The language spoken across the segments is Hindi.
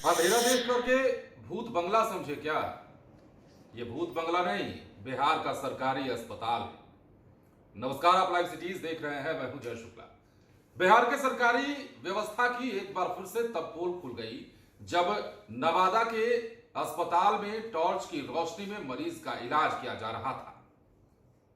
अंधेरा देख करके भूत बंगला समझे क्या? ये भूत बंगला नहीं, बिहार का सरकारी अस्पताल है। नमस्कार, आप लाइव सिटीज देख रहे हैं। मैं हूं जय शुक्ला। बिहार के सरकारी व्यवस्था की एक बार फिर से तब पोल खुल गई जब नवादा के अस्पताल में टॉर्च की रोशनी में मरीज का इलाज किया जा रहा था।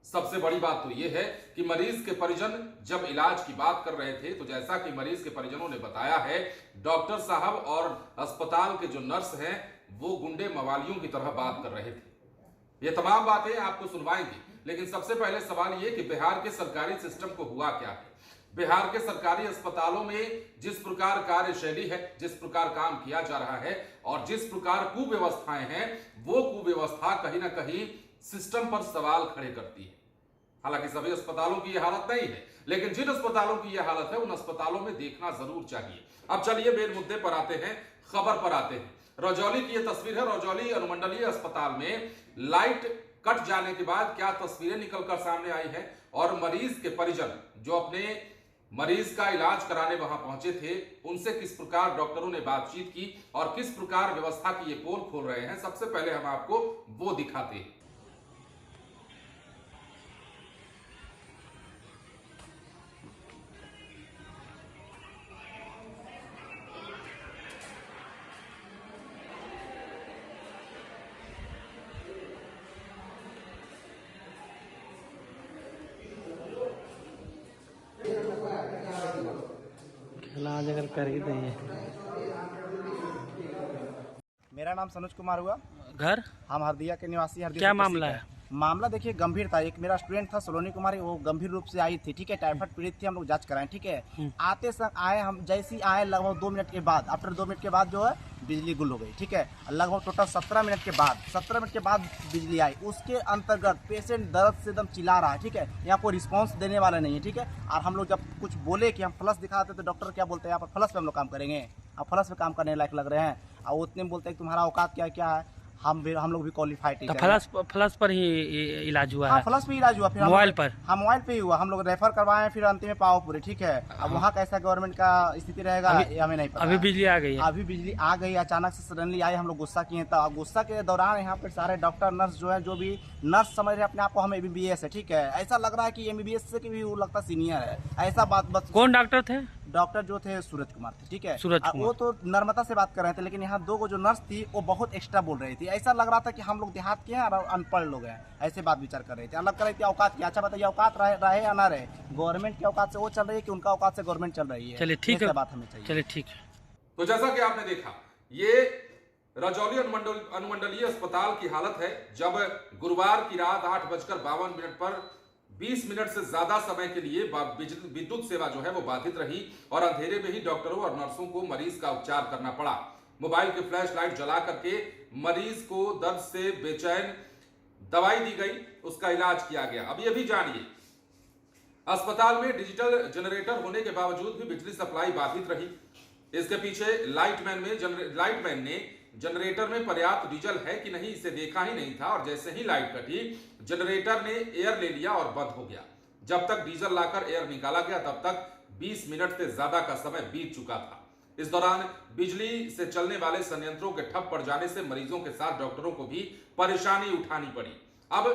सबसे बड़ी बात तो यह है कि मरीज के परिजन जब इलाज की बात कर रहे थे तो जैसा कि मरीज के परिजनों ने बताया है, डॉक्टर साहब और अस्पताल के जो नर्स हैं वो गुंडे मवालियों की तरह बात कर रहे थे। ये तमाम बातें आपको सुनवाएंगे, लेकिन सबसे पहले सवाल ये कि बिहार के सरकारी सिस्टम को हुआ क्या है। बिहार के सरकारी अस्पतालों में जिस प्रकार कार्यशैली है, जिस प्रकार काम किया जा रहा है और जिस प्रकार कुव्यवस्थाएं हैं, वो कुव्यवस्था कहीं ना कहीं सिस्टम पर सवाल खड़े करती है। हालांकि सभी अस्पतालों की यह हालत नहीं है, लेकिन जिन अस्पतालों की यह हालत है उन अस्पतालों में देखना जरूर चाहिए। अब चलिए मेन मुद्दे पर आते हैं, खबर पर आते हैं। रजौली की यह तस्वीर है। रजौली अनुमंडलीय अस्पताल में लाइट कट जाने के बाद क्या तस्वीरें निकलकर सामने आई है और मरीज के परिजन जो अपने मरीज का इलाज कराने वहां पहुंचे थे, उनसे किस प्रकार डॉक्टरों ने बातचीत की और किस प्रकार व्यवस्था की ये पोल खोल रहे हैं, सबसे पहले हम आपको वो दिखाते हैं। इलाज अगर कर ही देंगे। मेरा नाम सनोज कुमार हुआ। घर हम हरदिया के निवासी हरदिया। क्या मामला है? मामला देखिए गंभीर था। एक मेरा स्टूडेंट था सलोनी कुमारी, वो गंभीर रूप से आई थी। ठीक है, टाइफाइड पीड़ित थी। हम लोग जांच कराएं। ठीक है, आते समय आए हम, जैसे ही आए लगभग 2 मिनट के बाद, आफ्टर 2 मिनट के बाद जो है बिजली गुल हो गई। ठीक है, लगभग टोटल 17 मिनट के बाद बिजली आई। उसके अंतर्गत पेशेंट दर्द से एकदम चिल्ला रहा है। ठीक है, यहाँ कोई रिस्पांस देने वाला नहीं है। ठीक है, और हम लोग जब कुछ बोले कि हम फ्लश दिखाते तो डॉक्टर क्या बोलते हैं, यहाँ पर फ्लश पे हम लोग काम करेंगे, आप फ्लश पे काम करने लायक लग रहे हैं। और उतने में बोलते हैं कि तुम्हारा औकात क्या है। हम लोग भी क्वालिफाइड तो फ्लश पर ही इलाज हुआ है? फ्लश पे इलाज हुआ। फिर मोबाइल पर? हाँ, मोबाइल पे ही हुआ। हम लोग रेफर करवाए, फिर अंतिम में पावापुरी। ठीक है, अब वहाँ कैसा गवर्नमेंट का स्थिति रहेगा ये हमें नहीं पता। अभी बिजली आ गई है? अभी बिजली आ गई, अचानक से सडनली आई। हम लोग गुस्सा किए। तो गुस्सा के दौरान यहाँ पे सारे डॉक्टर नर्स जो है, जो भी नर्स समझ रहे अपने आप को हम MBBS है। ठीक है, ऐसा लग रहा है कि MBBS से भी वो लगता सीनियर है। ऐसा बात बस। कौन डॉक्टर थे? डॉक्टर जो थे सूरज कुमार थे। ठीक है, सूरज कुमार। वो तो नर्मदा से बात कर रहे थे, लेकिन यहाँ 2 जो नर्स थी वो बहुत एक्स्ट्रा बोल रही थी। ऐसा लग रहा था कि हम लोग देहात के हैं और अनपढ़ लोग हैं। ऐसे बात विचार कर रहे थे, अलग कर रही थी औकात की। अच्छा बताइए, औकात रहे या ना रहे, गवर्नमेंट की औकात से वो चल रही है कि उनका औकात से गवर्नमेंट चल रही है? चलिए ठीक है, बात हमें चाहिए। चलिए ठीक है। तो जैसा कि आपने देखा, ये रजौली अनुमंडलीय अस्पताल की हालत है जब गुरुवार की रात 8:52 पर 20 मिनट से ज्यादा समय के लिए विद्युत सेवा जो है वो बाधित रही और अंधेरे में ही डॉक्टरों और नर्सों को मरीज का उपचार करना पड़ा। मोबाइल की फ्लैश लाइट जला करके मरीज को दर्द से बेचैन दवाई दी गई, उसका इलाज किया गया। अब ये भी जानिए, अस्पताल में डिजिटल जनरेटर होने के बावजूद भी बिजली सप्लाई बाधित रही। इसके पीछे लाइटमैन ने जनरेटर में पर्याप्त डीजल है कि नहीं इसे देखा ही नहीं था और जैसे ही लाइट कटी जनरेटर ने एयर ले लिया और बंद हो गया। जब तक डीजल लाकर एयर निकाला गया तब तक 20 मिनट से ज्यादा का समय बीत चुका था। इस दौरान बिजली से चलने वाले संयंत्रों के ठप पड़ जाने से मरीजों के साथ डॉक्टरों को भी परेशानी उठानी पड़ी। अब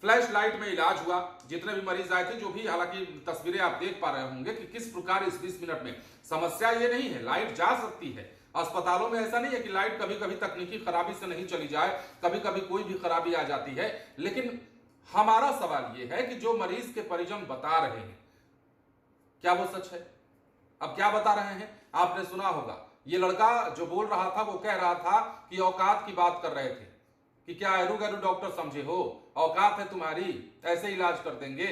फ्लैश लाइट में इलाज हुआ। जितने भी मरीज आए थे, जो भी, हालांकि तस्वीरें आप देख पा रहे होंगे कि किस प्रकार इस 20 मिनट में, समस्या ये नहीं है, लाइट जा सकती है। अस्पतालों में ऐसा नहीं है कि लाइट कभी कभी तकनीकी खराबी से नहीं चली जाए, कभी कभी कोई भी खराबी आ जाती है। लेकिन हमारा सवाल यह है कि जो मरीज के परिजन बता रहे हैं, क्या वो सच है? अब क्या बता रहे हैं? आपने सुना होगा, ये लड़का जो बोल रहा था वो कह रहा था कि औकात की बात कर रहे थे कि क्या एरू गैरू डॉक्टर समझे हो, औकात है तुम्हारी, ऐसे इलाज कर देंगे।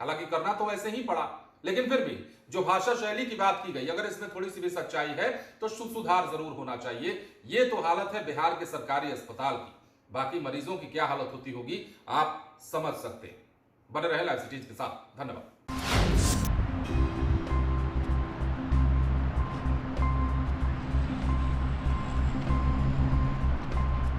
हालांकि करना तो वैसे ही पड़ा, लेकिन फिर भी जो भाषा शैली की बात की गई, अगर इसमें थोड़ी सी भी सच्चाई है तो सुधार जरूर होना चाहिए। ये तो हालत है बिहार के सरकारी अस्पताल की। बाकी मरीजों की क्या हालत होती होगी आप समझ सकते हैं। बने रहे लाइव सिटीज के साथ। धन्यवाद।